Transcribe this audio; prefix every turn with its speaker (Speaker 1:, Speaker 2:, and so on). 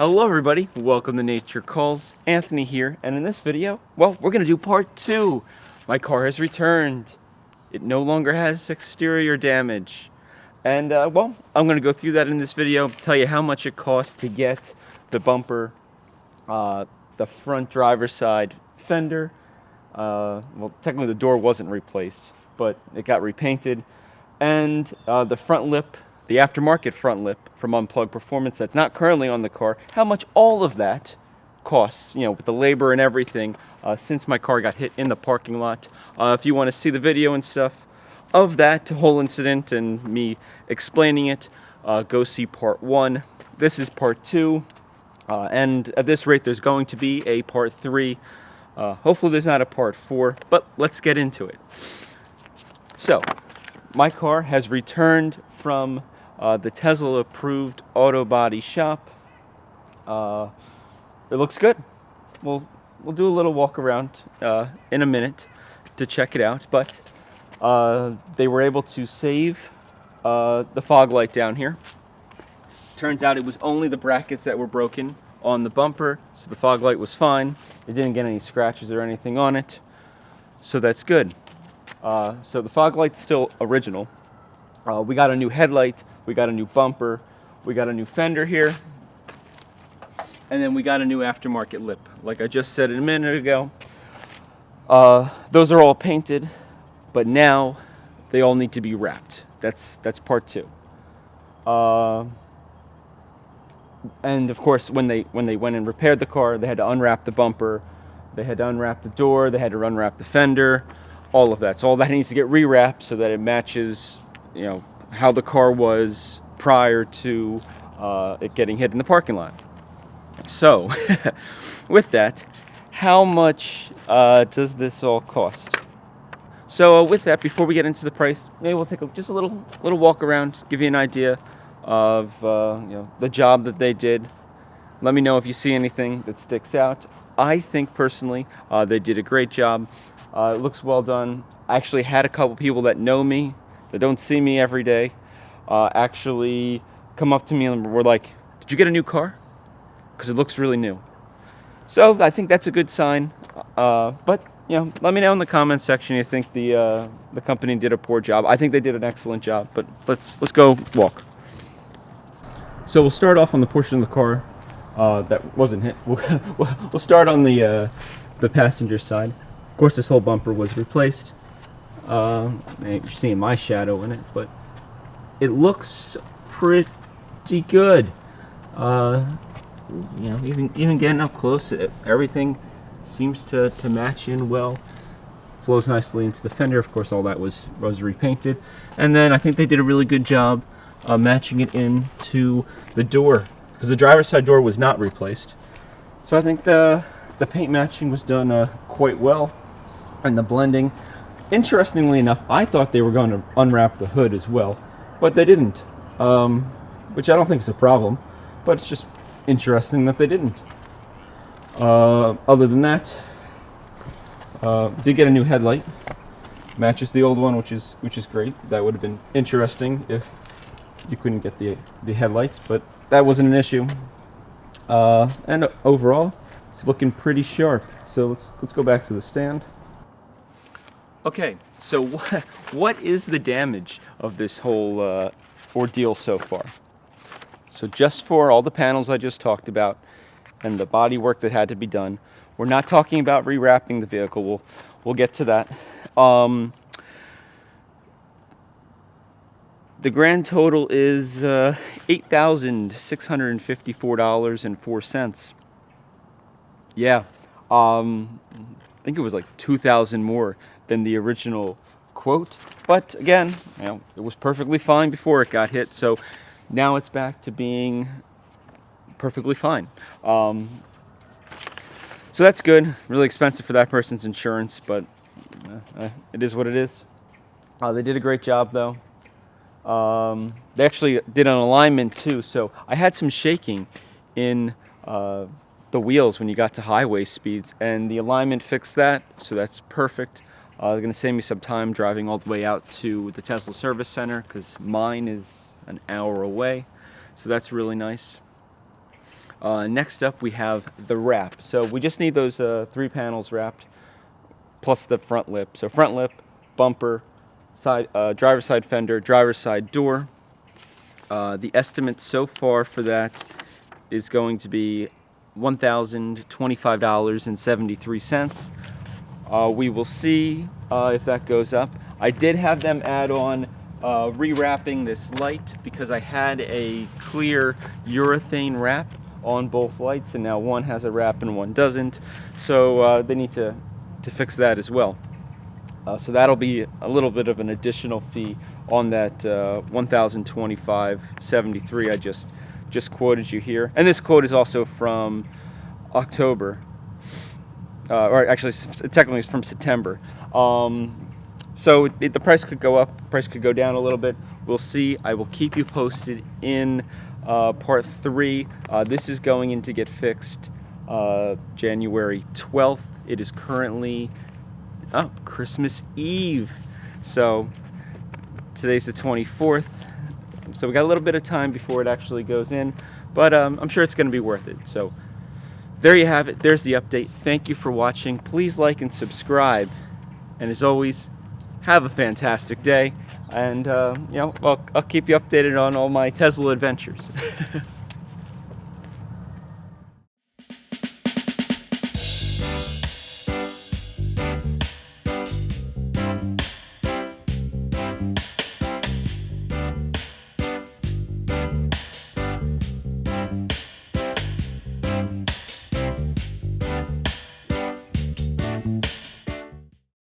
Speaker 1: Hello everybody, welcome to Nature Calls. Anthony here, and in this video, well, we're gonna do part 2. My car has returned. It no longer has exterior damage. And well, I'm gonna go through that in this video, tell you how much it cost to get the bumper, the front driver's side fender. Well, technically the door wasn't replaced, but it got repainted. And the front lip, the aftermarket front lip from Unplugged Performance that's not currently on the car, how much all of that costs, with the labor and everything, since my car got hit in the parking lot. If you want to see the video and stuff of that whole incident and me explaining it, go see part 1. This is part 2, and at this rate there's going to be a part 3. Hopefully there's not a part 4, but let's get into it. So, my car has returned from the Tesla approved auto body shop. It looks good. We'll do a little walk around in a minute to check it out, but they were able to save the fog light down here. Turns out it was only the brackets that were broken on the bumper, so the fog light was fine. It didn't get any scratches or anything on it, so that's good. So the fog light's still original. We got a new headlight, we got a new bumper, we got a new fender here, and then we got a new aftermarket lip. Like I just said a minute ago, those are all painted, but now they all need to be wrapped. That's part 2. And of course, when they went and repaired the car, they had to unwrap the bumper, they had to unwrap the door, they had to unwrap the fender, all of that. So all that needs to get rewrapped so that it matches, how the car was prior to it getting hit in the parking lot. So, with that, how much does this all cost? So with that, before we get into the price, maybe we'll take just a little walk around, give you an idea of the job that they did. Let me know if you see anything that sticks out. I think personally they did a great job. It looks well done. I actually had a couple people that know me, that don't see me every day, actually come up to me and were like, "Did you get a new car? Because it looks really new." So I think that's a good sign. But let me know in the comments section if you think the company did a poor job. I think they did an excellent job. But let's go walk. So we'll start off on the portion of the car that wasn't hit. We'll start on the passenger side. Of course, this whole bumper was replaced. You're seeing my shadow in it, but it looks pretty good. Even getting up close, everything seems to match in well. Flows nicely into the fender. Of course, all that was repainted, and then I think they did a really good job matching it into the door, because the driver's side door was not replaced. So I think the paint matching was done quite well, and the blending. Interestingly enough, I thought they were going to unwrap the hood as well, but they didn't, which I don't think is a problem, but it's just interesting that they didn't. Other than that, did get a new headlight, matches the old one, which is great. That would have been interesting if you couldn't get the headlights, but that wasn't an issue. And overall, it's looking pretty sharp. So let's go back to the stand. Okay, so what is the damage of this whole ordeal so far? So just for all the panels I just talked about and the body work that had to be done, we're not talking about rewrapping the vehicle. We'll get to that. The grand total is $8,654.04. Yeah, I think it was like $2,000 more than the original quote, but again, it was perfectly fine before it got hit, so now it's back to being perfectly fine. So that's good. Really expensive for that person's insurance, but it is what it is. They did a great job though. They actually did an alignment too, so I had some shaking in the wheels when you got to highway speeds, and the alignment fixed that, so that's perfect. They're going to save me some time driving all the way out to the Tesla service center, because mine is an hour away, so that's really nice. Next up, we have the wrap. So we just need those 3 panels wrapped, plus the front lip. So front lip, bumper, side driver's side fender, driver's side door. The estimate so far for that is going to be $1,025.73. We will see if that goes up. I did have them add on rewrapping this light because I had a clear urethane wrap on both lights, and now one has a wrap and one doesn't. So they need to fix that as well. So that'll be a little bit of an additional fee on that $1,025.73 I just quoted you here. And this quote is also from October, or actually technically it's from September. So the price could go up, the price could go down a little bit. We'll see. I will keep you posted in part 3. This is going in to get fixed January 12th. It is currently Christmas Eve. So today's the 24th. So we got a little bit of time before it actually goes in, but I'm sure it's going to be worth it. So there you have it. There's the update. Thank you for watching. Please like and subscribe. And as always, have a fantastic day. And I'll keep you updated on all my Tesla adventures.